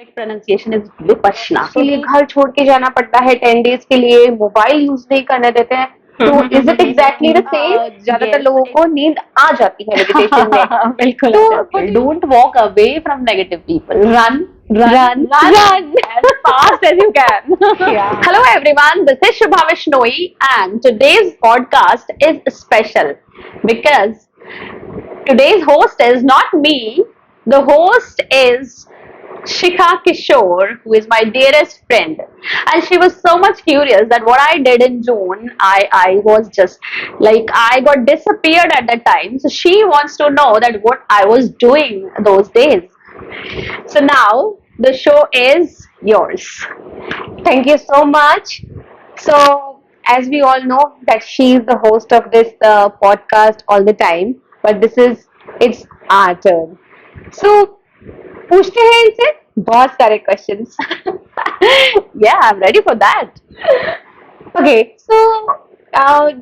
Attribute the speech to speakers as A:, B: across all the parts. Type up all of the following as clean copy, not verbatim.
A: Correct pronunciation is Vipassana.
B: के लिए घर छोड़ के जाना पड़ता है 10 days के लिए, मोबाइल यूज नहीं करने देते हैं, तो is it exactly the same? ज्यादातर
A: yes.
B: लोगों को नींद आ जाती है मेडिटेशन में।
A: बिल्कुल
B: तो
A: don't walk away from negative people, run
B: Run.
A: as fast as you can.
B: Yeah.
A: Hello everyone, this is Shubha Vishnoi and today's podcast is special because today's host is not me. The host is Shikha Kishore, who is my dearest friend, and she was so much curious that what I did in June, I was just like I got disappeared at that time. So she wants to know that what I was doing those days. So now the show is yours.
B: Thank you so much. So, as we all know, that she is the host of this podcast all the time, but it's our turn. So, पूछते हैं इनसे बहुत सारे questions.
A: Yeah, I'm ready for that.
B: Okay, so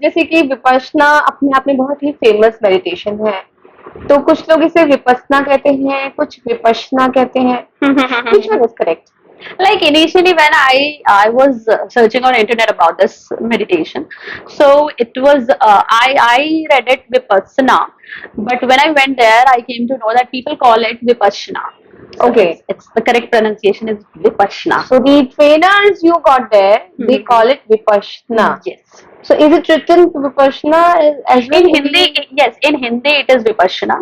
B: जैसे कि विपश्यना अपने आप में बहुत ही फेमस मेडिटेशन है, तो कुछ लोग इसे विपश्यना कहते हैं, कुछ विपश्यना कहते हैं. Which one is correct?
A: Like initially when I was searching on internet about this meditation, so it was I read it vipassana, but when I went there I came to know that people call it vipassana. So
B: Okay.
A: it's the correct pronunciation is vipassana.
B: So the trainers you got there, they call it vipassana.
A: Yes.
B: So is it written vipassana as well?
A: In Hindi, yes, in Hindi it is vipassana.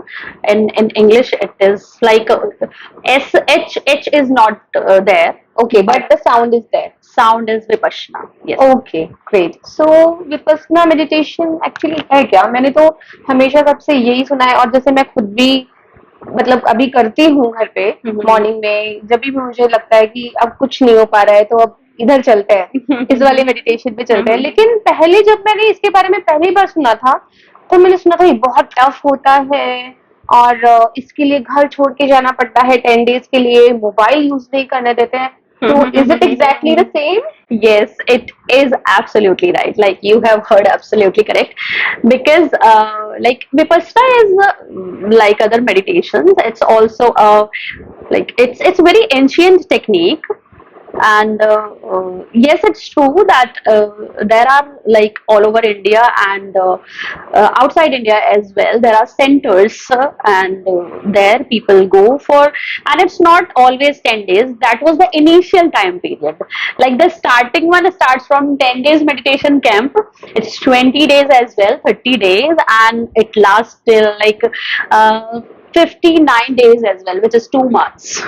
A: In English it is like SH is not there.
B: Okay, but the sound is there.
A: Sound is vipassana. Yes.
B: Okay, great. So vipassana meditation actually है क्या? मैंने तो हमेशा सबसे यही सुना है, और जैसे मैं खुद भी मतलब अभी करती हूँ घर पे मॉर्निंग में, जब भी मुझे लगता है कि अब कुछ नहीं हो पा रहा है तो अब इधर चलते हैं, इस वाले मेडिटेशन पे चलते हैं. लेकिन पहले जब मैंने इसके बारे में पहली बार सुना था, तो मैंने सुना था ये बहुत टफ होता है और इसके लिए घर छोड़ के जाना पड़ता है 10 days के लिए, मोबाइल यूज नहीं करने देते हैं. So is it exactly the same?
A: Yes, it is absolutely right. Like you have heard absolutely correct. Because like Vipassana is like other meditations. It's also like it's very ancient technique. And yes, it's true that there are like all over India and outside India as well. There are centers and there people go for, and it's not always 10 days. That was the initial time period. Like the starting one starts from 10 days meditation camp. It's 20 days as well, 30 days, and it lasts till like 59 days as well, which is 2 months.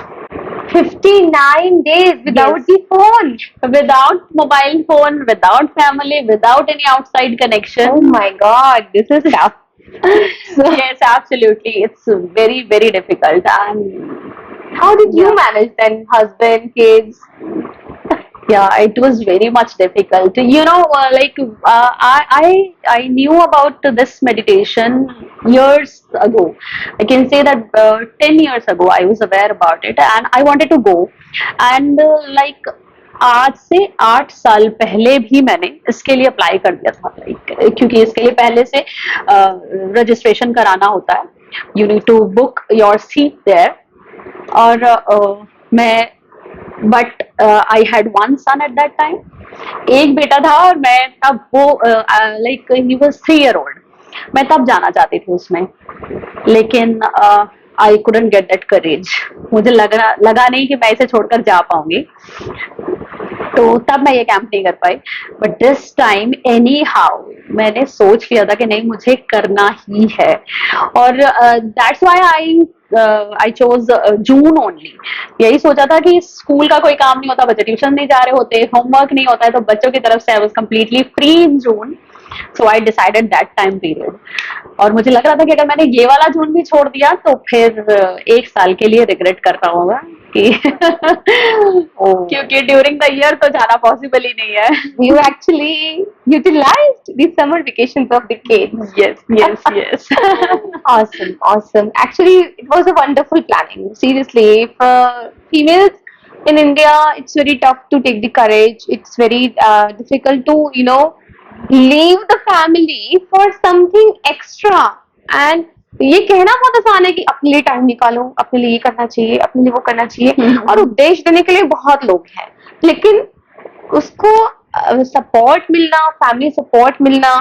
B: 59 days without
A: Yes.
B: the phone.
A: Without mobile phone, without family, without any outside connection.
B: Oh my God, this is tough. So,
A: Yes, absolutely. It's very, very difficult. And
B: how did you
A: Yeah.
B: manage then? Husband, kids?
A: yeah, it was very much difficult. You know, I knew about this meditation years ago. I can say that 10 years ago I was aware about it, and I wanted to go. And like आज से 8 साल पहले भी मैंने इसके लिए apply कर दिया था, like, क्योंकि इसके लिए पहले से रजिस्ट्रेशन कराना होता है. You need to book your seat there. और मैं but I had one son at that time. एक बेटा था और मैं तब वो like he was 3 year old. मैं तब जाना चाहती थी उसमें, लेकिन I couldn't get that courage. मुझे लगा नहीं कि मैं इसे छोड़कर जा पाऊंगी, तो तब मैं ये कैंप नहीं कर पाई. But this time anyhow मैंने सोच लिया था कि नहीं, मुझे करना ही है. और that's why I chose June only. यही सोचा था कि स्कूल का कोई काम नहीं होता, बच्चे ट्यूशन नहीं जा रहे होते, होमवर्क नहीं होता है, तो बच्चों की तरफ से I was completely free in June. So I decided that time period. और मुझे लग रहा था कि अगर मैंने ये वाला जून भी छोड़ दिया तो फिर 1 साल के लिए रिग्रेट करना होगा कि क्योंकि ड्यूरिंग द ईयर तो जाना पॉसिबल ही नहीं है.
B: You actually utilized the summer vacations of the kids.
A: Yes, yes, yes.
B: Awesome, awesome. Actually, it was a wonderful planning. Seriously, if females in India, it's very tough to take the courage. It's very difficult to, leave the family for something extra. And ये कहना बहुत आसान है कि अपने लिए time निकालो, अपने लिए ये करना चाहिए, अपने लिए वो करना चाहिए, और उपदेश देने के लिए बहुत लोग हैं, लेकिन उसको सपोर्ट मिलना, फैमिली सपोर्ट मिलना,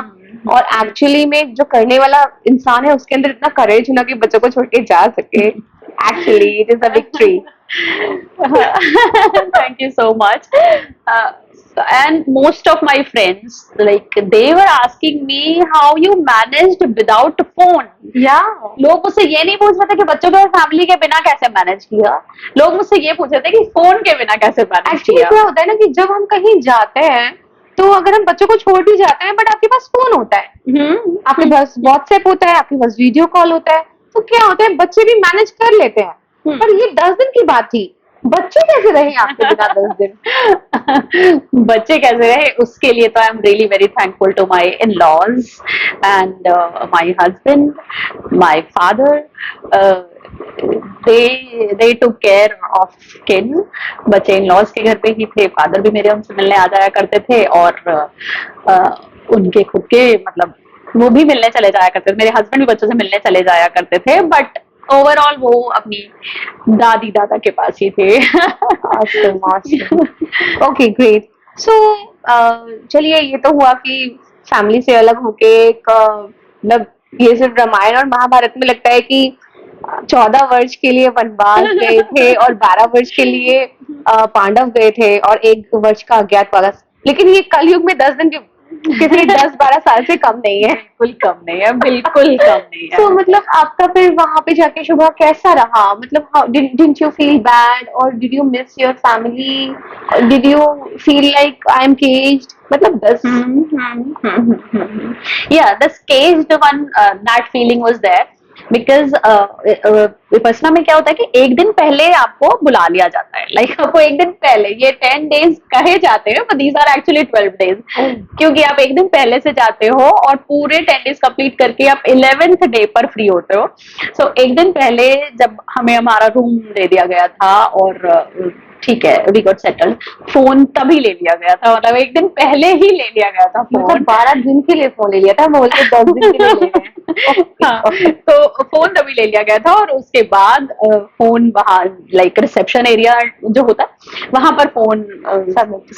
B: और एक्चुअली में जो करने वाला इंसान है उसके अंदर इतना करेज होना कि बच्चों को छोड़ के जा सके, actually it is a victory.
A: Thank you so much. And most of my friends, like they were asking me how you managed without phone.
B: या
A: लोग मुझसे ये नहीं पूछ रहे थे कि बच्चों के और फैमिली के बिना कैसे मैनेज किया, लोग मुझसे ये पूछ रहे थे कि फोन के बिना कैसे मैनेज
B: एक्चुअली
A: किया.
B: क्या होता है ना कि जब हम कहीं जाते हैं तो अगर हम बच्चों को छोड़ भी जाते हैं, बट आपके पास फोन होता है, आपके पास व्हाट्सएप होता है, आपके पास वीडियो कॉल होता है, तो क्या होता है बच्चे भी मैनेज कर लेते हैं. पर ये 10 दिन की बात थी, बच्चे कैसे रहे आपके बिना 10 दिन?
A: बच्चे कैसे रहे उसके लिए तो I am really very thankful to my in-laws and my husband, my father. they took care of किन. बच्चे इन-लॉज के घर पे ही थे, फादर भी मेरे उनसे मिलने आ जाया करते थे, और उनके खुद के मतलब वो भी मिलने चले जाया करते थे, मेरे हस्बैंड भी बच्चों से मिलने चले जाया करते थे, बट ओवरऑल वो अपनी दादी दादा के पास ही थे.
B: Okay great. सो चलिए, ये तो हुआ कि फैमिली से अलग होके एक मतलब ये सिर्फ रामायण और महाभारत में लगता है कि 14 वर्ष के लिए वनवास गए थे और 12 वर्ष के लिए पांडव गए थे और 1 वर्ष का अज्ञातवास, लेकिन ये कलयुग में 10 दिन किसी 10-12 साल से कम नहीं है.
A: बिल्कुल कम नहीं है, बिल्कुल कम नहीं है.
B: तो मतलब आपका फिर वहां पे जाके शुभा कैसा रहा? मतलब डिडंट यू फील बैड और did you miss your family? Did you feel like I am caged? मतलब 10
A: yeah, this caged one, that feeling was there because Vipassana में क्या होता है कि एक दिन पहले आपको बुला लिया जाता है, लाइक आपको एक दिन पहले, ये 10 days कहे जाते हैं, but these are actually 12 days, क्योंकि आप एक दिन पहले से जाते हो और पूरे 10 days कंप्लीट करके आप 11th डे पर फ्री होते हो. सो एक दिन पहले जब हमें हमारा रूम दे दिया गया था और ठीक है, वी गॉट सेटल्ड, फोन तभी ले लिया गया था, मतलब एक दिन पहले ही ले लिया गया था फोन.
B: मतलब 12 दिन के लिए फोन ले लिया था, बोल के 10 दिन के लिए ले रहे हैं.
A: हाँ, तो फोन तभी ले लिया गया था और उसके बाद फोन वहाँ लाइक रिसेप्शन एरिया जो होता है वहां पर फोन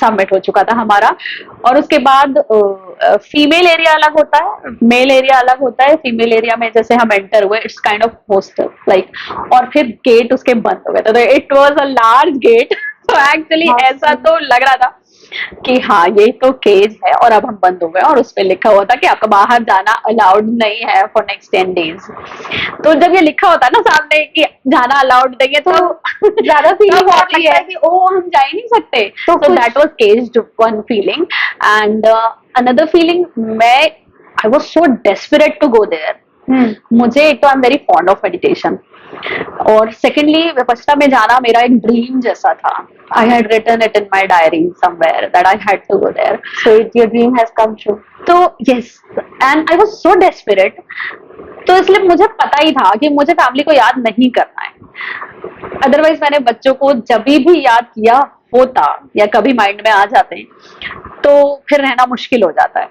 A: सबमिट हो चुका था हमारा. और उसके बाद फीमेल एरिया अलग होता है, मेल एरिया अलग होता है. फीमेल एरिया में जैसे हम एंटर हुए, it's kind of hostel like, और फिर गेट उसके बंद हो गए थे, तो it was a large gate. तो एक्चुअली ऐसा तो लग रहा था कि हाँ ये तो केज है और अब हम बंद हो गए, और उस पर लिखा हुआ था कि आपका बाहर जाना अलाउड नहीं है फॉर नेक्स्ट 10 days. तो जब ये लिखा होता है ना सामने कि जाना अलाउड नहीं है, तो
B: ज्यादा फीलिंग आती है
A: कि ओ हम जा ही नहीं सकते. तो that was caged one feeling. And another feeling, I was so desperate to go there. मुझे एक तो I am very fond of meditation, और सेकेंडली विपस्सना में जाना मेरा एक ड्रीम जैसा था. I had written it in my diary somewhere that I had to go there.
B: So your dream has come true.
A: तो yes, and I was so desperate. तो इसलिए मुझे पता ही था कि मुझे फैमिली को याद नहीं करना है. अदरवाइज मैंने बच्चों को जब भी याद किया होता या कभी माइंड में आ जाते हैं तो फिर रहना मुश्किल हो जाता है.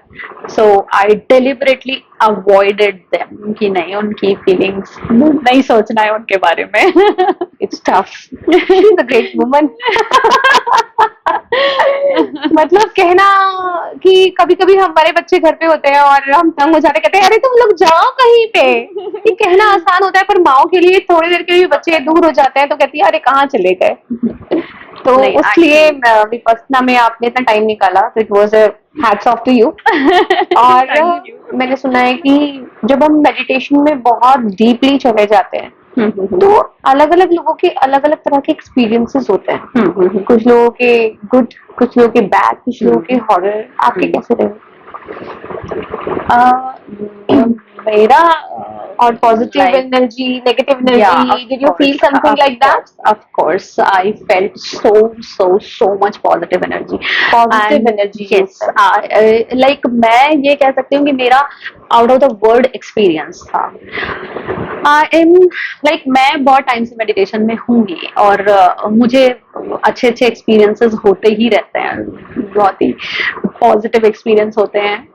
A: सो आई डेलिबरेटली अवॉइडेड देम कि नहीं, उनकी फीलिंग्स नहीं सोचना है उनके बारे में.
B: It's tough. She is a great woman. मतलब कहना कि कभी कभी हमारे बच्चे घर पे होते हैं और हम तंग हो जाते, कहते हैं अरे तुम लोग जाओ कहीं पे. ये कहना आसान होता है, पर माओ के लिए थोड़ी देर के लिए बच्चे दूर हो जाते हैं तो कहती है अरे कहाँ चले गए. तो उसलिए विपस्सना में आपने इतना टाइम निकाला, तो it was hats off to you. और मैंने सुना है कि जब हम मेडिटेशन में बहुत डीपली चले जाते हैं तो अलग अलग लोगों के अलग अलग तरह के एक्सपीरियंसेस होते हैं. कुछ लोगों के गुड, कुछ लोगों के बैड, कुछ लोगों के हॉरर. आपके कैसे रहे?
A: मेरा
B: और positive energy, negative energy, did you feel something like that?
A: Of course, I felt so much positive energy.
B: Positive energy.
A: Yes, like मैं ये कह सकती हूँ कि मेरा out of the world experience था. I am like मैं बहुत टाइम से मेडिटेशन में हूँ ही, और मुझे अच्छे एक्सपीरियंसेस होते ही रहते हैं, बहुत ही पॉजिटिव एक्सपीरियंस होते हैं.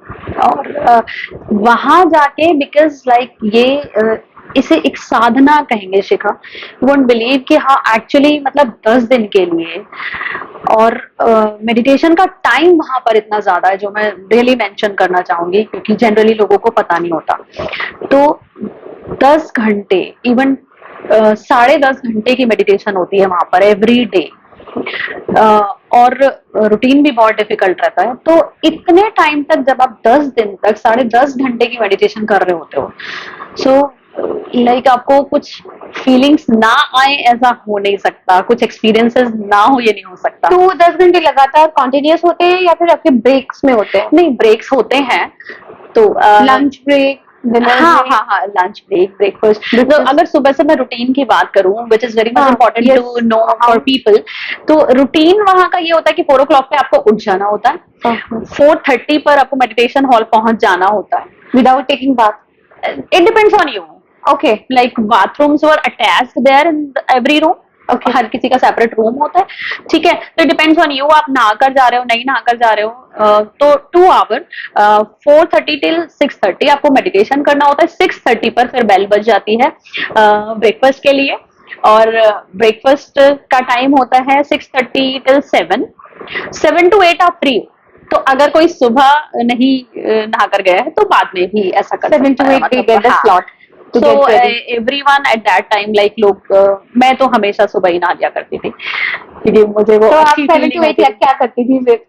A: और वहां जाके बिकॉज लाइक ये इसे एक साधना कहेंगे शिखा, यू वोंट बिलीव कि हाँ एक्चुअली मतलब 10 दिन के लिए। और मेडिटेशन का टाइम वहां पर इतना ज्यादा है जो मैं रियली मेंशन करना चाहूंगी, क्योंकि जनरली लोगों को पता नहीं होता। तो 10 घंटे, इवन 10.5 घंटे की मेडिटेशन होती है वहां पर एवरी डे। और रूटीन भी बहुत डिफिकल्ट रहता है। तो इतने टाइम तक जब आप 10 दिन तक 10.5 घंटे की मेडिटेशन कर रहे होते हो, सो लाइक आपको कुछ फीलिंग्स ना आए ऐसा हो नहीं सकता, कुछ एक्सपीरियंसेस ना हो ये नहीं हो सकता।
B: तो 10 घंटे लगातार कॉन्टिन्यूस होते हैं या फिर आपके ब्रेक्स में होते हैं?
A: नहीं, ब्रेक्स होते हैं। तो
B: लंच ब्रेक, डिनर
A: हाँ
B: ब्रेक?
A: हाँ हाँ, लंच ब्रेक, ब्रेकफास्ट। तो अगर सुबह से मैं रूटीन की बात करूं, विच इज वेरी मच
B: हाँ,
A: important
B: yes.
A: To know for people, तो रूटीन वहां का ये होता है कि 4 o'clock पे आपको उठ जाना होता है, 4:30 पर आपको मेडिटेशन हॉल पहुंच जाना होता है
B: without taking bath?
A: It depends on you.
B: Okay.
A: Like bathrooms were attached there in every room.
B: Okay.
A: हर किसी का सेपरेट रूम होता है, ठीक है। तो इट डिपेंड्स ऑन यू, आप नहाकर जा रहे हो नहीं नहाकर जा रहे हो। तो 2 आवर 4:30 till 6:30 आपको मेडिटेशन करना होता है। 6:30 पर फिर बेल बज जाती है ब्रेकफास्ट के लिए, और ब्रेकफास्ट का टाइम होता है 6:30 till 7। 7 to 8 आप फ्री हो। तो अगर कोई सुबह नहीं नहाकर गया है तो बाद में भी ऐसा कर
B: 7 to 8 we get the slot to
A: so
B: get ready.
A: everyone at that time like लोग मैं तो हमेशा सुबह ही नहा लिया करती थी, क्योंकि मुझे वो
B: तो आप
A: अच्छी
B: 7
A: feeling
B: to 8
A: आती थी।
B: क्या करती थी फिर?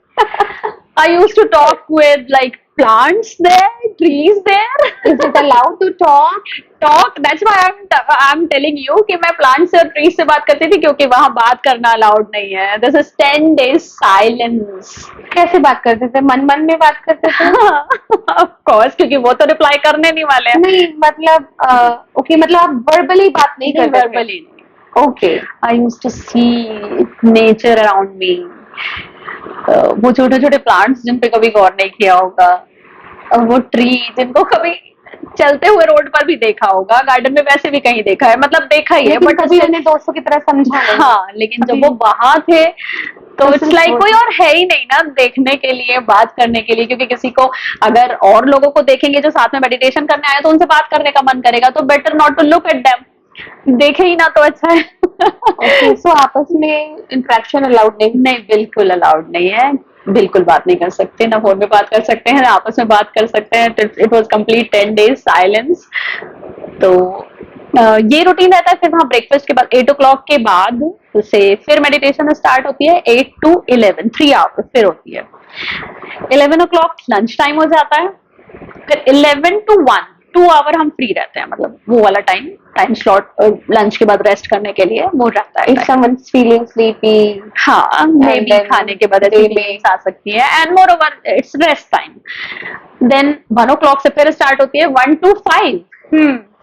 A: I used to talk with like plants there, trees there.
B: Is it allowed to talk?
A: That's why I'm telling you कि मैं plants और trees से बात करती थी, क्योंकि वहाँ बात करना allowed नहीं है। This is 10 days silence.
B: कैसे बात करते थे? मन मन में बात करते थे?
A: Of course, क्योंकि वो तो रिप्लाई करने नहीं वाले हैं।
B: नहीं मतलब ओके, मतलब आप वर्बली बात नहीं करते थे?
A: verbally नहीं।
B: Okay.
A: I used to see nature around me. वो छोटे छोटे प्लांट्स जिन पे कभी गौर नहीं किया होगा, और वो ट्री जिनको कभी चलते हुए रोड पर भी देखा होगा, गार्डन में वैसे भी कहीं देखा है, मतलब देखा ही है,
B: लेकिन
A: बट
B: कभी हमने दोस्तों की तरह समझा नहीं।
A: हाँ, लेकिन जब वो वहां थे तो इट्स लाइक कोई और है ही नहीं ना देखने के लिए, बात करने के लिए। क्योंकि किसी को अगर और लोगों को देखेंगे जो साथ में मेडिटेशन करने आए तो उनसे बात करने का मन करेगा, तो better not to look at them, देखे ही ना तो अच्छा है।
B: ओके, सो आपस में इंटरेक्शन अलाउड नहीं?
A: नहीं, बिल्कुल अलाउड नहीं है, बिल्कुल बात नहीं कर सकते, ना फोन में बात कर सकते हैं ना आपस में बात कर सकते हैं। It was complete 10 days silence. तो ये रूटीन रहता है। फिर वहाँ ब्रेकफास्ट के बाद 8 o'clock के बाद से फिर मेडिटेशन स्टार्ट होती है 8 to 11, 3 hours फिर होती है। 11 o'clock लंच टाइम हो जाता है, फिर 11 to 1 2 आवर हम फ्री रहते हैं, मतलब वो वाला टाइम स्लॉट लंच के बाद रेस्ट करने के लिए वो रहता है।
B: If someone's feeling sleepy,
A: हाँ, मे बी
B: then
A: खाने के बाद ऐसी
B: they
A: फीलिंग्स आ सकती है, and moreover it's rest time. Then 1 o'clock से फिर स्टार्ट होती है 1 to 5,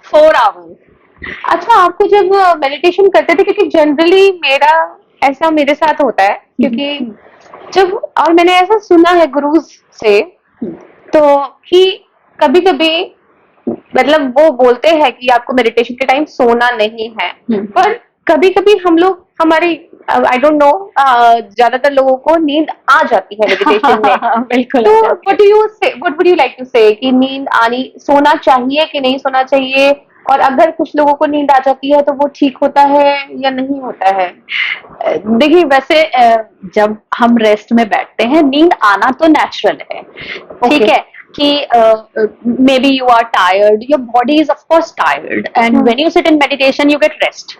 A: 4 आवर्स।
B: अच्छा, आपको जब मेडिटेशन करते थे, क्योंकि जनरली मेरा ऐसा मेरे साथ होता है, क्योंकि जब और मैंने ऐसा सुना है गुरुज से, तो कि कभी कभी मतलब वो बोलते हैं कि आपको मेडिटेशन के टाइम सोना नहीं है, पर कभी कभी हम लोग हमारी आई डोंट नो ज्यादातर लोगों को नींद आ जाती है मेडिटेशन में।
A: बिल्कुल।
B: तो what would you like to say कि नींद आनी, सोना चाहिए कि नहीं सोना चाहिए, और अगर कुछ लोगों को नींद आ जाती है तो वो ठीक होता है या नहीं होता है?
A: देखिए, वैसे जब हम रेस्ट में बैठते हैं नींद आना तो नेचुरल है, ठीक है, कि maybe you are tired, your body is of course tired, and when you sit in meditation you get rest,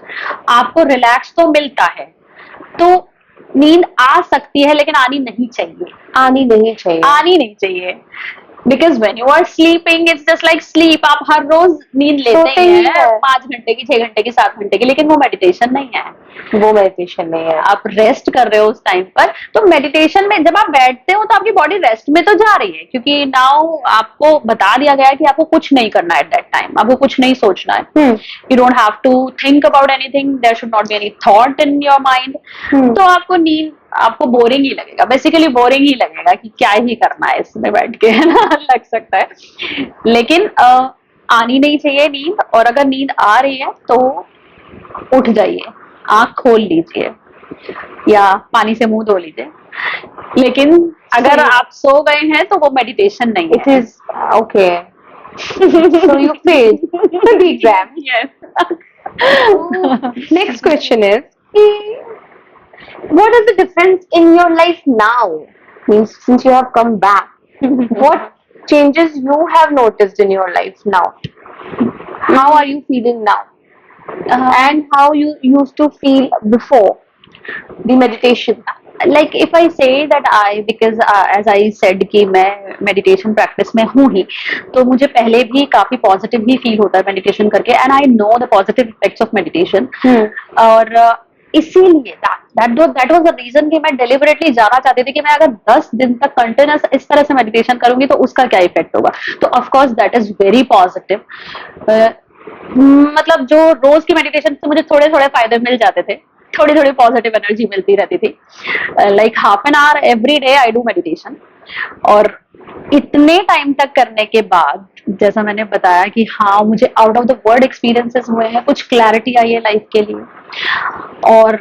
A: आपको रिलैक्स तो मिलता है, तो नींद आ सकती है लेकिन आनी नहीं चाहिए।
B: आनी नहीं चाहिए?
A: आनी नहीं चाहिए, because when you are sleeping it's just like sleep. आप हर रोज नींद लेते ही हैं 5 घंटे की, 6 घंटे की, 7 घंटे की, लेकिन वो मेडिटेशन नहीं है।
B: वो मेडिटेशन नहीं है,
A: आप रेस्ट कर रहे हो उस टाइम पर। तो मेडिटेशन में जब आप बैठते हो तो आपकी बॉडी रेस्ट में तो जा रही है, क्योंकि नाउ आपको बता दिया गया है कि आपको कुछ नहीं करना है एट दैट टाइम, आपको कुछ नहीं सोचना है। You don't have to think about anything, there should not be any thought in your mind. तो आपको नींद, आपको बोरिंग ही लगेगा, बेसिकली बोरिंग ही लगेगा कि क्या ही करना है इसमें बैठ के, है ना, लग सकता है। लेकिन आनी नहीं चाहिए नींद, और अगर नींद आ रही है तो उठ जाइए, आंख खोल लीजिए या पानी से मुंह धो लीजिए। लेकिन अगर आप सो गए हैं तो वो मेडिटेशन नहीं है।
B: It is okay. So you failed the exam.
A: Yes.
B: Next question is, what is the difference in your life now? Means since you have come back, what changes you have noticed in your life now? How are you feeling now? And how you used to feel before the meditation?
A: Like if I say that I, because as I said कि मैं meditation practice में हूँ ही, तो मुझे पहले भी काफी positive ही feel होता है meditation करके, and I know the positive effects of meditation. और इसीलिए that was the reason कि मैं deliberately जाना चाहती थी कि मैं अगर 10 दिन तक continuous इस तरह से meditation करूंगी तो उसका क्या effect होगा. तो of course that is very positive. मतलब जो रोज की मेडिटेशन से मुझे थोड़े थोड़े फायदे मिल जाते थे, थोड़ी थोड़ी पॉजिटिव एनर्जी मिलती रहती थी. Like half an hour every day I do meditation. और इतने टाइम तक करने के बाद जैसा मैंने बताया कि हाँ मुझे out of the world experiences हुए हैं, कुछ क्लैरिटी आई है लाइफ के लिए. और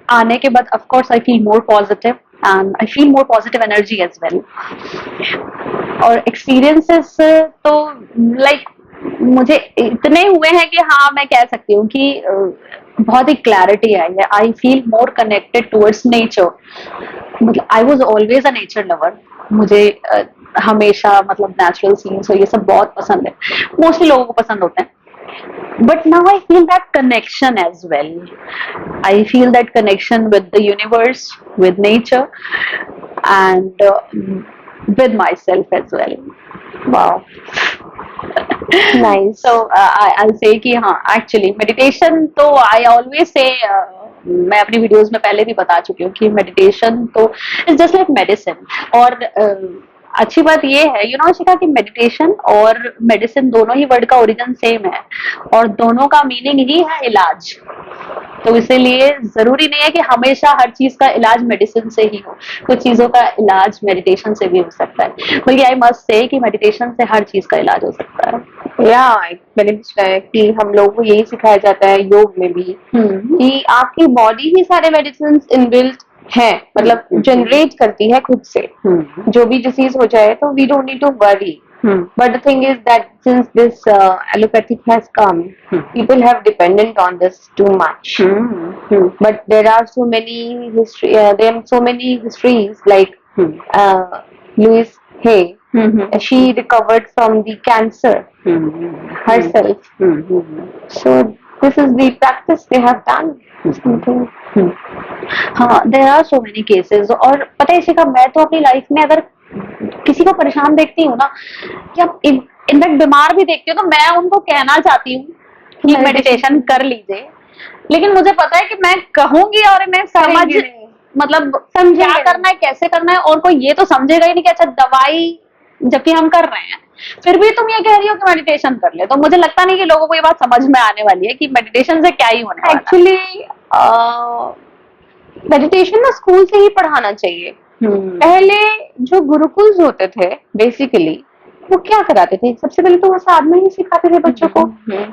A: आने के बाद of course I feel more positive and I feel more positive energy as well. और एक्सपीरियंसेस तो लाइक मुझे इतने हुए हैं कि हाँ मैं कह सकती हूँ कि बहुत ही क्लैरिटी आई है. I feel more connected towards nature. मतलब I was always a nature lover. मुझे हमेशा मतलब नेचुरल सीन्स और ये सब बहुत पसंद है, मोस्टली लोगों को पसंद होते हैं. But now I feel that connection as well. I feel that connection with the universe, with nature, and with myself as well.
B: Wow. Nice.
A: So I'll say कि हाँ actually meditation तो I always say मैं अपनी videos में पहले भी बता चुकी हूँ कि मेडिटेशन तो इट्स जस्ट लाइक मेडिसिन. और अच्छी बात ये है यू नो शिखा कि मेडिटेशन और मेडिसिन दोनों ही वर्ड का ओरिजिन सेम है और दोनों का मीनिंग ही है इलाज. तो इसीलिए जरूरी नहीं है कि हमेशा हर चीज का इलाज मेडिसिन से ही हो. कुछ चीजों का इलाज मेडिटेशन से भी हो सकता है. बल्कि आई मस्ट से कि मेडिटेशन से हर चीज का इलाज हो सकता है.
B: या मैंने भी सुना है कि हम लोगों को यही सिखाया जाता है योग में भी कि आपकी बॉडी ही सारे मेडिसिन इनबिल्ट है, मतलब जनरेट करती है खुद से. जो भी डिसीज हो जाए तो we don't need to worry. But the thing is that since this allopathic has come, people have dependent on this too much. But there are so many histories like Louise Hay. She recovered from the cancer herself. So this is the practice they have done.
A: हाँ there are so many cases. और पता है शिखा मैं तो अपनी life में अगर किसी को परेशान देखती हूँ ना या इनफैक्ट बीमार भी देखती हूँ तो मैं उनको कहना चाहती हूँ कि मेडिटेशन कर लीजिए. लेकिन मुझे पता है कि मैं कहूंगी और मैं समझ मतलब क्या करना है कैसे करना है और कोई ये तो समझेगा ही नहीं कि अच्छा दवाई जबकि हम कर रहे हैं फिर भी तुम ये कह रही हो कि मेडिटेशन कर ले. तो मुझे लगता नहीं कि लोगों को ये बात समझ में आने वाली है कि मेडिटेशन से क्या ही होने वाला है.
B: एक्चुअली मेडिटेशन ना स्कूल से ही पढ़ाना चाहिए. पहले जो गुरुकुल्स होते थे बेसिकली वो क्या कराते थे, सबसे पहले तो वो साधना ही सिखाते थे बच्चों को.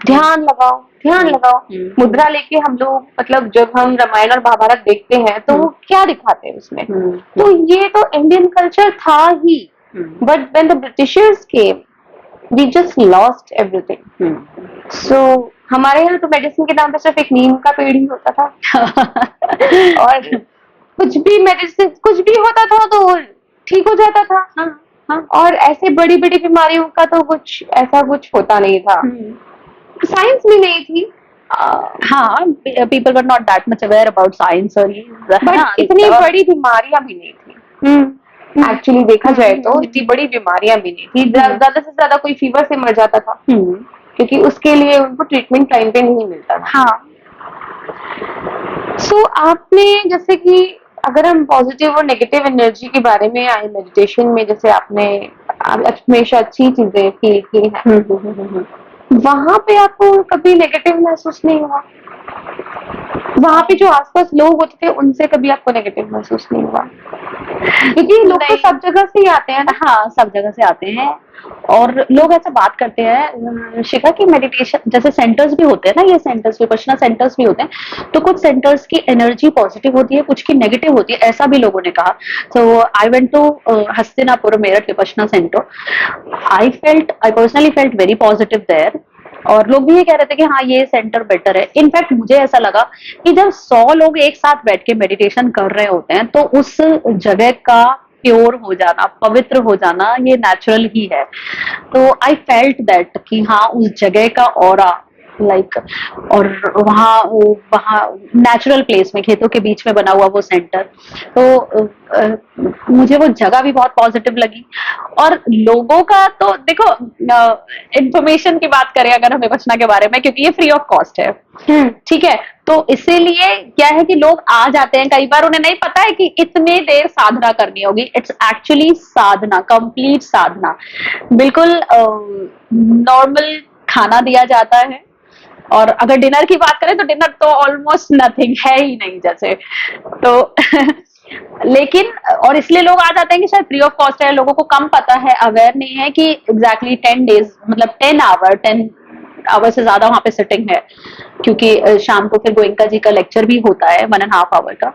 B: ध्यान लगाओ ध्यान लगाओ. मुद्रा लेके हम लोग मतलब जब हम रामायण और महाभारत देखते हैं तो वो क्या दिखाते हैं उसमें. तो ये तो इंडियन कल्चर था ही. But when the Britishers came we just lost everything. So हमारे यहाँ तो मेडिसिन के नाम पे सिर्फ एक नीम का पेड़ ही होता था. और कुछ भी मेडिसिन कुछ भी होता था तो ठीक हो जाता था. हाँ. और ऐसे बड़ी बड़ी बीमारियों का तो कुछ ऐसा कुछ होता नहीं था. साइंस भी नहीं थी.
A: हाँ people were not that much aware about science. और
B: बट इतनी बड़ी बीमारियां भी नहीं थी. एक्चुअली देखा जाए तो इतनी बड़ी बीमारियां भी नहीं थी. ज्यादा से ज्यादा कोई फीवर से मर जाता था क्योंकि उसके लिए उनको ट्रीटमेंट टाइम पे नहीं मिलता था.
A: हाँ.
B: सो आपने जैसे कि अगर हम पॉजिटिव और नेगेटिव एनर्जी के बारे में आए मेडिटेशन में, जैसे आपने हमेशा अच्छी चीजें फील की हैं, वहां पे आपको कभी नेगेटिव महसूस नहीं हुआ? वहां पे जो आसपास लोग होते थे उनसे कभी आपको नेगेटिव महसूस नहीं हुआ? क्योंकि लोग तो
A: नहीं।
B: सब जगह से ही आते हैं ना।
A: हाँ, सब जगह से आते हैं और लोग ऐसा बात करते हैं शिखा की मेडिटेशन जैसे सेंटर्स भी होते हैं ना, ये सेंटर्स विपश्यना सेंटर्स भी होते हैं, तो कुछ सेंटर्स की एनर्जी पॉजिटिव होती है, कुछ की नेगेटिव होती है, ऐसा भी लोगों ने कहा। So I went to Hastinapur Meerut Vipassana center. I personally felt very positive there, और लोग भी ये कह रहे थे कि हाँ ये सेंटर बेटर है। इनफैक्ट मुझे ऐसा लगा कि जब 100 लोग एक साथ बैठ के मेडिटेशन कर रहे होते हैं तो उस जगह का प्योर हो जाना, पवित्र हो जाना, ये नेचुरल ही है। तो आई फेल्ट दैट कि हाँ उस जगह का ऑरा लाइक, और वहाँ वहाँ नेचुरल प्लेस में खेतों के बीच में बना हुआ वो सेंटर, तो मुझे वो जगह भी बहुत पॉजिटिव लगी। और लोगों का तो देखो, इंफॉर्मेशन की बात करें अगर हमें बचना के बारे में, क्योंकि ये फ्री ऑफ कॉस्ट है, ठीक है, तो इसीलिए क्या है कि लोग आ जाते हैं। कई बार उन्हें नहीं पता है कि इतने देर साधना करनी होगी। इट्स एक्चुअली साधना, कंप्लीट साधना। बिल्कुल नॉर्मल खाना दिया जाता है, और अगर डिनर की बात करें तो डिनर तो ऑलमोस्ट नथिंग है ही नहीं जैसे, तो लेकिन और इसलिए लोग आ जाते हैं कि शायद फ्री ऑफ कॉस्ट है, लोगों को कम पता है, अवेयर नहीं है कि एग्जैक्टली 10 डेज मतलब 10 आवर से ज्यादा वहां पे सिटिंग है, क्योंकि शाम को फिर गोयंका जी का लेक्चर भी होता है 1.5 आवर का,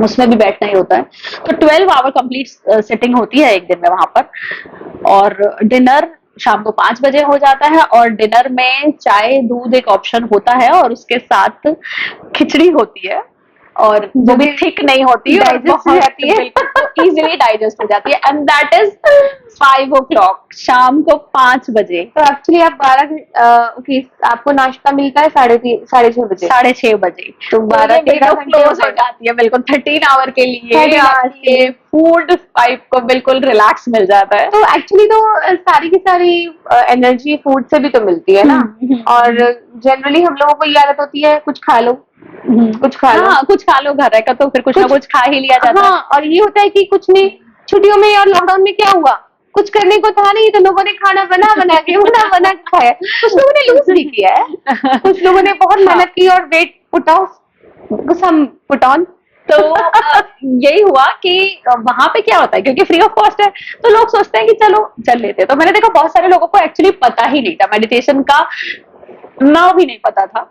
A: उसमें भी बैठना ही होता है। तो 12 आवर कंप्लीट सिटिंग होती है एक दिन में वहां पर। और डिनर शाम को 5 बजे हो जाता है, और डिनर में चाय दूध एक ऑप्शन होता है, और उसके साथ खिचड़ी होती है, और वो भी थिक नहीं होती है,
B: डाइजेस्ट हो जाती है,
A: इजीली डाइजेस्ट हो जाती है, एंड दैट इज 5 o'clock, शाम को 5 बजे।
B: तो एक्चुअली आप 12 ओके, आपको नाश्ता मिलता है 6:30
A: साढ़े छह बजे
B: तो 12-13 घंटे
A: क्लोज हो जाती है बिल्कुल 13 आवर के लिए।
B: 13 hours के लिए।
A: फूड पाइप को बिल्कुल रिलैक्स मिल जाता है।
B: तो एक्चुअली तो सारी की सारी एनर्जी फूड से भी तो मिलती है ना। और जनरली हम लोगों को ये आदत होती है कुछ खा लो, कुछ खा लो।
A: हाँ, कुछ खा लो, घर का तो फिर कुछ ना कुछ खा ही लिया जाता है।
B: हाँ, और ये होता है कि कुछ नहीं, छुट्टियों में और लॉकडाउन में क्या हुआ, कुछ करने को था नहीं, तो लोगों ने खाना बना बना के खाया। कुछ लोगों ने लूज भी किया है, कुछ लोगों ने बहुत मेहनत की और weight put off some put on.
A: तो यही हुआ कि वहां पे क्या होता है, क्योंकि फ्री ऑफ कॉस्ट है तो लोग सोचते हैं कि चलो चल लेते हैं। तो मैंने देखा बहुत सारे लोगों को एक्चुअली पता ही नहीं था मेडिटेशन का, नाम भी नहीं पता था।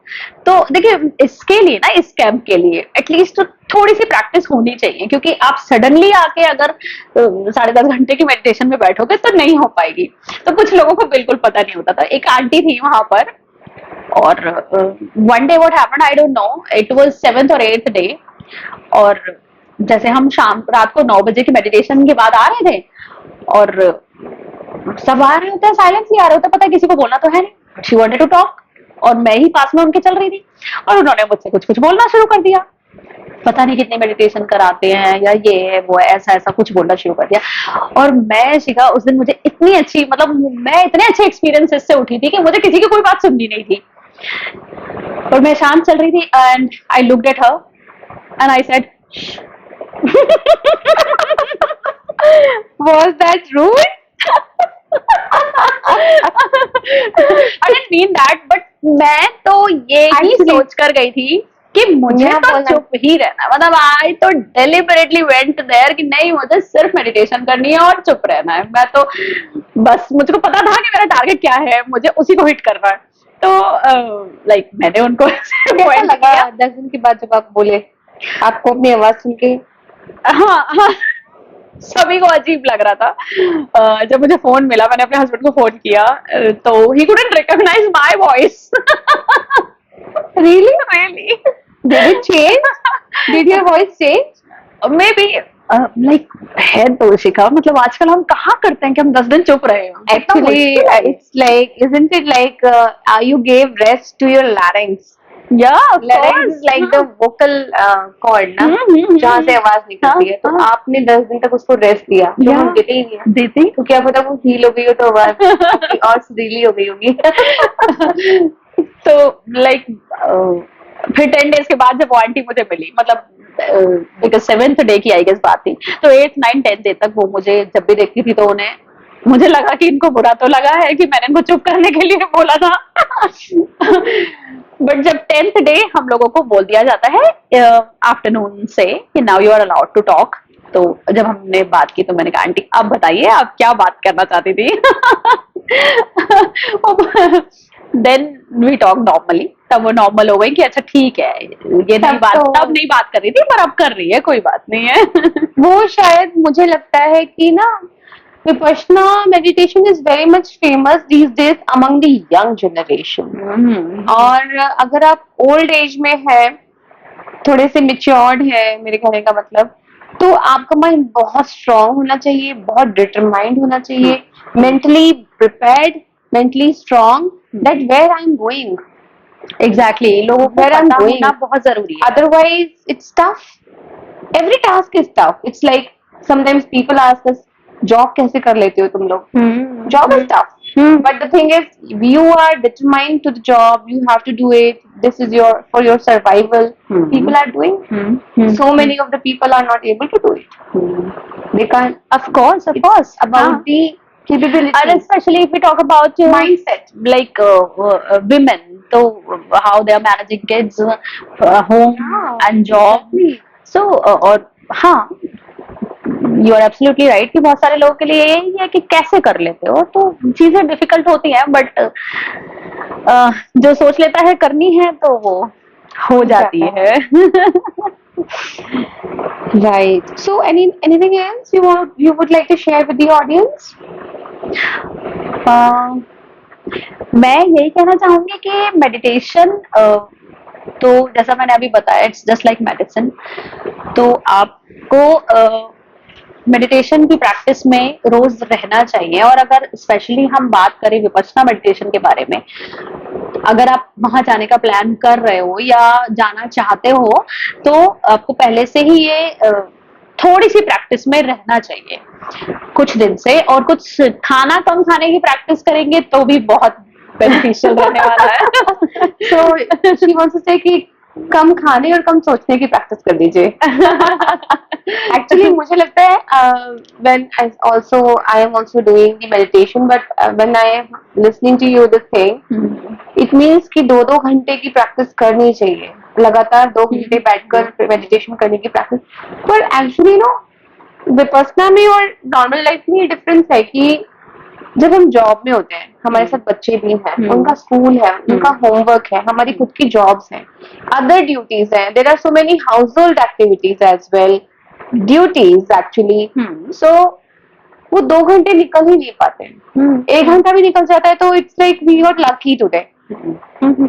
A: तो देखिए इसके लिए ना, इस कैंप के लिए एटलीस्ट थोड़ी सी प्रैक्टिस होनी चाहिए, क्योंकि आप सडनली आके अगर 10.5 घंटे की मेडिटेशन में बैठोगे तो नहीं हो पाएगी। तो कुछ लोगों को बिल्कुल पता नहीं होता था। एक आंटी थी वहां पर, और one day what happened I don't know, it was 7th और 8th डे, और जैसे हम रात को 9 बजे की मेडिटेशन के बाद आ रहे थे, और सब आ रहे होते हैं, साइलेंसली आ रहे होते हैं, पता है किसी को बोलना तो है नहीं। शी वांटेड टू टॉक, और मैं ही पास में उनके चल रही थी, और उन्होंने मुझसे कुछ कुछ बोलना शुरू कर दिया। पता नहीं कितने मेडिटेशन कराते हैं, या ये है वो है, ऐसा ऐसा कुछ बोलना शुरू कर दिया। और मैं शिखा उस दिन मुझे इतनी अच्छी, मतलब मैं इतने अच्छे एक्सपीरियंसेस से उठी थी कि मुझे किसी की कोई बात सुननी नहीं थी, और मैं शांत चल रही थी। And I looked at her and I said
B: Was that rude?
A: I didn't mean that, but मैं तो ये ही
B: Actually,
A: सोच कर गई थी कि मुझे
B: मैं
A: तो
B: बोलना-
A: चुप ही रहना है। मतलब आई तो डेलिबरेटली वेंट देयर कि नहीं, मुझे सिर्फ मेडिटेशन करनी है और चुप रहना है। मैं तो बस, मुझको पता था कि मेरा टारगेट क्या है, मुझे उसी को हिट करना है। तो लाइक मैंने उनको
B: कैसा
A: point
B: लगा
A: किया।
B: 10 दिन के बाद जब आप बोले, आपको अपनी आवाज सुन के?
A: हाँ हाँ, सभी को अजीब लग रहा था। जब मुझे फोन मिला, मैंने अपने हस्बैंड को फोन किया, तो he couldn't recognise my voice.
B: Really?
A: Really?
B: Did it change? Did your voice change?
A: Maybe like है तो शिखा, मतलब आजकल हम कहाँ करते हैं कि हम 10 दिन चुप रहे हैं।
B: Actually, it's like, isn't it like you gave rest to your larynx?
A: Yeah, of
B: Larynx
A: course.
B: is like the vocal cord ना, जहाँ से आवाज निकलती है। तो आपने 10 दिन तक उसको रेस्ट दिया, जो हम देते ही नहीं हैं।
A: देते
B: तो क्या पता वो हील हो गई हो, तो आवाज आपकी और सुरीली हो गई होगी।
A: तो लाइक फिर 10 डेज के बाद जब वो आंटी मुझे मिली, मतलब बिकॉज 7th डे की आई गेस बात थी, तो 8th 9th 10th डे तक वो मुझे जब भी देखती थी तो उन्हें, मुझे लगा कि इनको बुरा तो लगा है कि मैंने इनको चुप करने के लिए बोला था। बट जब 10th डे हम लोगों को बोल दिया जाता है आफ्टरनून से कि now you are allowed to talk, तो जब हमने बात की तो मैंने कहा आंटी आप बताइए आप क्या बात करना चाहती थी। देन वी टॉक नॉर्मली, तब वो नॉर्मल हो गई कि अच्छा ठीक है ये नहीं बात, तब नहीं बात कर रही थी पर अब कर रही है, कोई बात नहीं है।
B: वो शायद मुझे लगता है कि ना Vipassana meditation is very much famous these days among the young generation. और अगर आप ओल्ड एज में है, थोड़े से मेच्योर्ड है, मेरे कहने का मतलब, तो आपका माइंड बहुत स्ट्रांग होना चाहिए, बहुत डिटरमाइंड होना चाहिए, mentally prepared, mentally strong that where I am going.
A: Exactly, लोगों को
B: Where I'm
A: पता
B: going.
A: होना बहुत जरूरी है।
B: Otherwise it's tough. Every task is tough. It's like sometimes people ask us, job कैसे कर लेते हो तुम लोग? Job is tough. But the thing is, you are determined to the job. You have to do it. This is for your survival. People are doing. So many of the people are not able to do it. They can't.
A: Of course,
B: About the capability.
A: And especially if we talk about
B: mindset,
A: like women, so how they are managing kids, home and job. So और हाँ, you are absolutely right कि बहुत सारे लोगों के लिए यही है कि कैसे कर लेते हो, तो चीजें डिफिकल्ट होती हैं, बट जो सोच लेता है करनी है तो वो हो जाती है।
B: Right. So, anything else you would like to share with the audience?
A: मैं यही कहना चाहूंगी कि मेडिटेशन, तो जैसा मैंने अभी बताया इट्स जस्ट लाइक मेडिसिन। तो आपको मेडिटेशन की प्रैक्टिस में रोज रहना चाहिए, और अगर स्पेशली हम बात करें विपश्यना मेडिटेशन के बारे में, अगर आप वहां जाने का प्लान कर रहे हो या जाना चाहते हो तो आपको पहले से ही ये थोड़ी सी प्रैक्टिस में रहना चाहिए कुछ दिन से, और कुछ खाना कम खाने की प्रैक्टिस करेंगे तो भी बहुत बेनिफिशियल रहने वाला है।
B: So she wants to say कि कम खाने और कम सोचने की प्रैक्टिस कर दीजिए। Actually मुझे लगता है when I am also doing the meditation, but when I am listening to you this thing, it means कि 2-2 घंटे की प्रैक्टिस करनी चाहिए, लगातार 2 घंटे बैठकर मेडिटेशन करने की प्रैक्टिस। पर एक्चुअली नो विपश्यना में और नॉर्मल लाइफ में ये डिफरेंस है कि जब हम जॉब में होते हैं, हमारे साथ बच्चे भी हैं, उनका स्कूल है, उनका होमवर्क है, हमारी खुद की जॉब्स हैं, अदर ड्यूटीज हैं, there are so many household activities as well, duties actually. So वो 2 घंटे निकल ही नहीं पाते, 1 घंटा भी निकल जाता है तो it's like we got lucky today.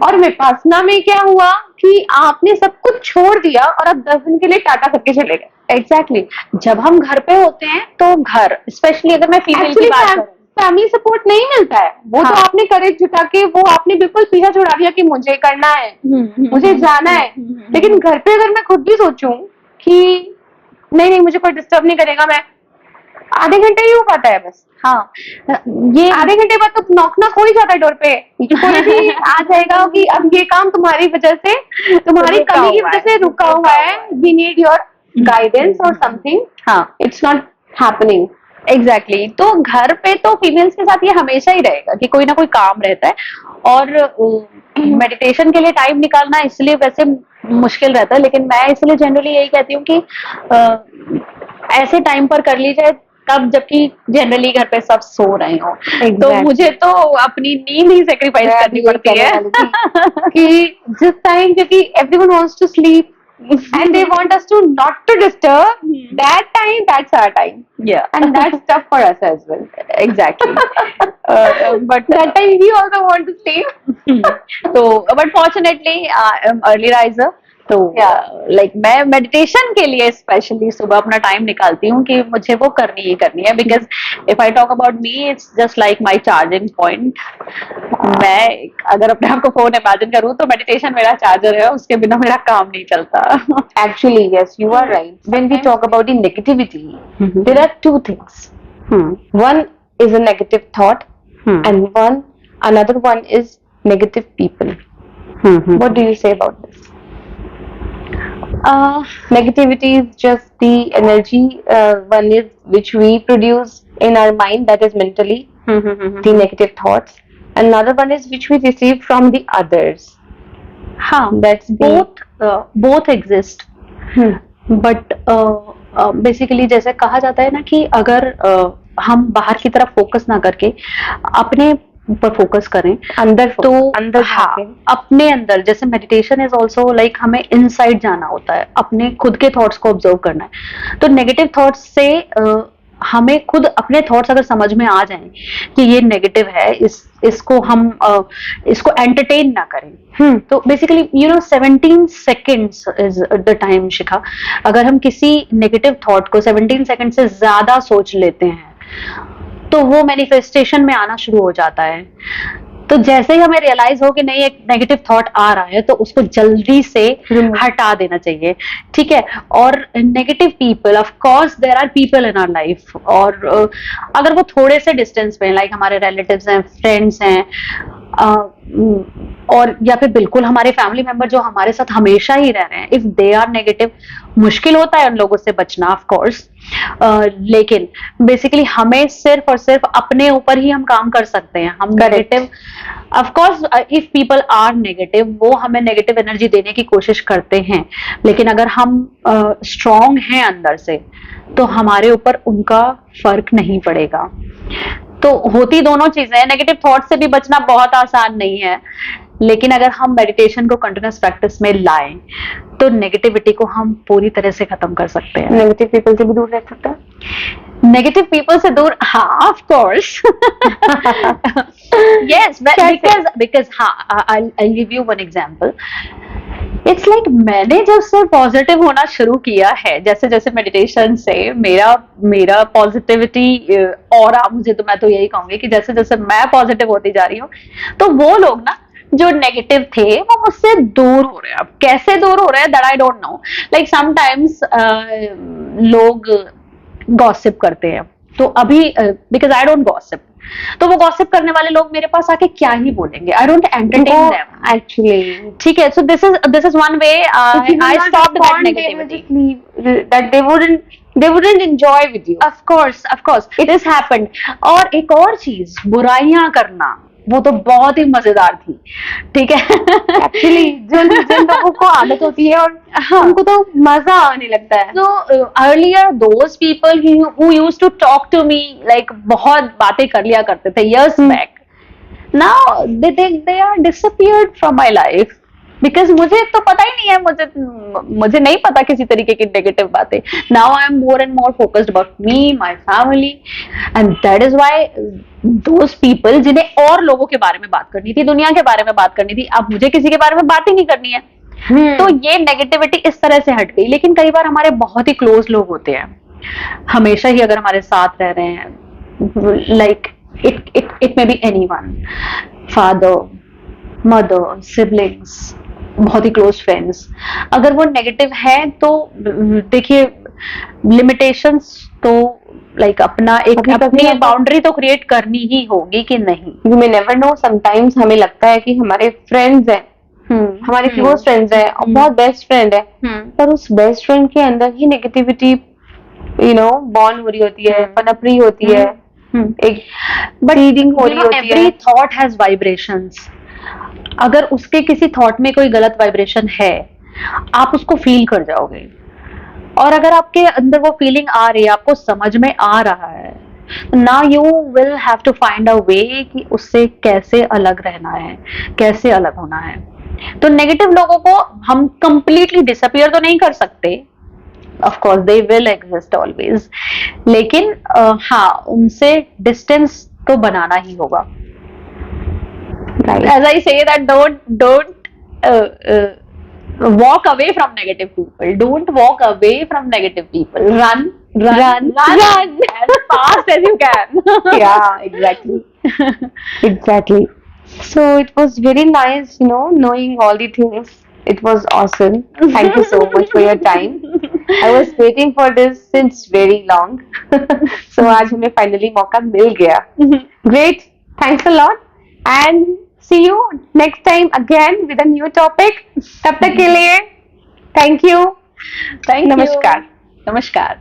B: और विपश्यना में क्या हुआ कि आपने सब कुछ छोड़ दिया और आप 10 दिन के लिए टाटा करके चले गए।
A: एग्जैक्टली, जब हम घर पे होते हैं तो घर, स्पेशली अगर मैं फीमेल की बात करूं,
B: फैमिली सपोर्ट नहीं मिलता है, वो तो आपने करेज जुटा के वो आपने बिल्कुल पीछा छुड़ा दिया कि मुझे करना है, मुझे जाना है। लेकिन घर पे अगर मैं खुद भी सोचूं कि नहीं मुझे कोई डिस्टर्ब नहीं करेगा, मैं आधे घंटे ही हो पाता है बस।
A: हाँ, ये
B: आधे घंटे बाद तो नॉक हो ही जाता है डोर पे, कोई भी आ जाएगा कि अब ये काम तुम्हारी वजह से, तुम्हारी कमी की वजह से रुका हुआ है, वी नीड योर गाइडेंस और समथिंग।
A: हाँ,
B: इट्स नॉट हैपनिंग।
A: एग्जैक्टली तो घर पे तो फीमेल्स के साथ ये हमेशा ही रहेगा कि कोई ना कोई काम रहता है, और मेडिटेशन के लिए टाइम निकालना इसलिए वैसे मुश्किल रहता है, लेकिन मैं इसलिए जनरली यही कहती हूँ कि ऐसे टाइम पर कर ली जाए तब जबकि जनरली घर पे सब सो रहे हो। तो मुझे तो अपनी नींद ही सेक्रीफाइस करनी पड़ती है
B: कि जिस टाइम, क्योंकि everyone wants to sleep and they want us to not to disturb that time, that's our time, and that's tough for us as well.
A: Exactly.
B: But that time we also want to sleep.
A: So but fortunately I'm early riser, तो like मैं meditation के लिए specially सुबह अपना time निकालती हूँ कि मुझे वो करनी ही करनी है, because if I talk about me it's just like my charging point. मैं अगर अपने आप को फोन इमेजिन करूँ तो मेडिटेशन मेरा चार्जर है, उसके बिना मेरा काम नहीं चलता।
B: Actually yes, you are right. When we talk about the negativity, there are two things. One is a negative thought, and another one is negative people. What do you say about this? Negativity is just the energy, one is which we produce in our mind, that is mentally, the negative thoughts. Another one is which we receive from the others.
A: हाँ,
B: That's
A: both exist. But basically जैसे कहा जाता है ना कि अगर हम बाहर की तरफ फोकस ना करके अपने ऊपर फोकस करें, तो
B: अंदर
A: हाँ,
B: जाके।
A: अपने अंदर, जैसे मेडिटेशन इज ऑल्सो लाइक हमें इनसाइड जाना होता है, अपने खुद के थॉट्स को ऑब्जर्व करना है। तो नेगेटिव थॉट्स से हमें खुद अपने थॉट्स अगर समझ में आ जाएं कि ये नेगेटिव है, इसको हम इसको एंटरटेन ना करें। तो basically 17 seconds is the time, Shikha. अगर हम किसी नेगेटिव थॉट को 17 सेकेंड से ज्यादा सोच लेते हैं तो वो मैनिफेस्टेशन में आना शुरू हो जाता है। तो जैसे ही हमें रियलाइज हो कि नहीं, एक नेगेटिव थॉट आ रहा है, तो उसको जल्दी से हटा देना चाहिए, ठीक है। और negative people, of course there are people in our life, और अगर वो थोड़े से डिस्टेंस पे, लाइक हमारे रिलेटिव्स हैं, फ्रेंड्स हैं, और या फिर बिल्कुल हमारे फैमिली मेंबर जो हमारे साथ हमेशा ही रह रहे हैं, इफ दे आर नेगेटिव, मुश्किल होता है उन लोगों से बचना, ऑफ कोर्स। लेकिन बेसिकली हमें सिर्फ और सिर्फ अपने ऊपर ही हम काम कर सकते हैं। हम negative, of course if people are negative, वो हमें नेगेटिव एनर्जी देने की कोशिश करते हैं, लेकिन अगर हम स्ट्रांग हैं अंदर से, तो हमारे ऊपर उनका फर्क नहीं पड़ेगा। तो होती दोनों चीजें हैं। नेगेटिव थॉट से भी बचना बहुत आसान नहीं है, लेकिन अगर हम मेडिटेशन को कंटिन्यूस प्रैक्टिस में लाएं तो नेगेटिविटी को हम पूरी तरह से खत्म कर सकते हैं।
B: नेगेटिव पीपल से भी दूर रह सकता है।
A: नेगेटिव पीपल से दूर, हाँ, ऑफ कोर्स। यस, बिकॉज हाँ, I'll give you one example. It's like मैंने जब से पॉजिटिव होना शुरू किया है, जैसे जैसे मेडिटेशन से मेरा पॉजिटिविटी ऑरा, मैं तो यही कहूंगी कि जैसे जैसे मैं पॉजिटिव होती जा रही हूँ, तो वो लोग ना जो नेगेटिव थे वो मुझसे दूर हो रहे हैं। अब कैसे दूर हो रहे हैं, that I don't know. Like sometimes लोग गॉसिप करते हैं, तो अभी बिकॉज आई डोंट गॉसिप, तो वो गॉसिप करने वाले लोग मेरे पास आके क्या ही बोलेंगे, I don't entertain them actually, ठीक है। So this is one way I stopped that negativity,
B: that they wouldn't enjoy with you.
A: Of course it is happened. और एक और चीज, बुराइयां करना, वो तो बहुत ही मजेदार थी, ठीक है।
B: एक्चुअली जिन लोगों को आदत होती है और उनको तो मजा आने लगता है।
A: So earlier those people who used to talk to me, like बहुत बातें कर लिया करते थे years back, now they are disappeared from my life, because मुझे तो पता ही नहीं है, मुझे नहीं पता किसी तरीके की नेगेटिव बातें। Now I am more and more focused about me, my family, and that is why those people जिन्हें और लोगों के बारे में बात करनी थी, दुनिया के बारे में बात करनी थी, अब मुझे किसी के बारे में बात ही नहीं करनी है। तो ये नेगेटिविटी इस तरह से हट गई। लेकिन कई बार हमारे बहुत ही क्लोज लोग होते हैं, हमेशा ही अगर हमारे साथ रह रहे हैं, like it may be anyone, father, mother, siblings, बहुत ही क्लोज फ्रेंड्स, अगर वो नेगेटिव है तो देखिए लिमिटेशंस तो लाइक अपना एक अपनी बाउंड्री तो क्रिएट करनी ही होगी कि नहीं।
B: You may never know, sometimes हमें लगता है कि हमारे फ्रेंड्स हैं, हमारे क्लोज फ्रेंड्स हैं और बहुत बेस्ट फ्रेंड है, पर उस बेस्ट फ्रेंड के अंदर ही नेगेटिविटी बॉर्न हो रही होती है, पनप रही होती है, एक ब्रीडिंग हो रही होती है।
A: Every thought has vibrations. अगर उसके किसी थॉट में कोई गलत वाइब्रेशन है, आप उसको फील कर जाओगे, और अगर आपके अंदर वो फीलिंग आ रही है, आपको समझ में आ रहा है, now you will have to find a way कि उससे कैसे अलग रहना है, कैसे अलग होना है। तो नेगेटिव लोगों को हम कंप्लीटली डिसअपियर तो नहीं कर सकते, of course they will exist always, लेकिन हाँ, उनसे डिस्टेंस तो बनाना ही होगा। As I say that don't walk away from negative people. Don't walk away from negative people. Run as fast as you can.
B: Yeah, exactly. So it was very nice, knowing all the things. It was awesome. Thank you so much for your time. I was waiting for this since very long. So आज हमें finally मौका मिल गया. Great. Thanks a lot. And see you next time again with a new topic. तब तक के लिए thank you.
A: Thank you.
B: नमस्कार.
A: नमस्कार.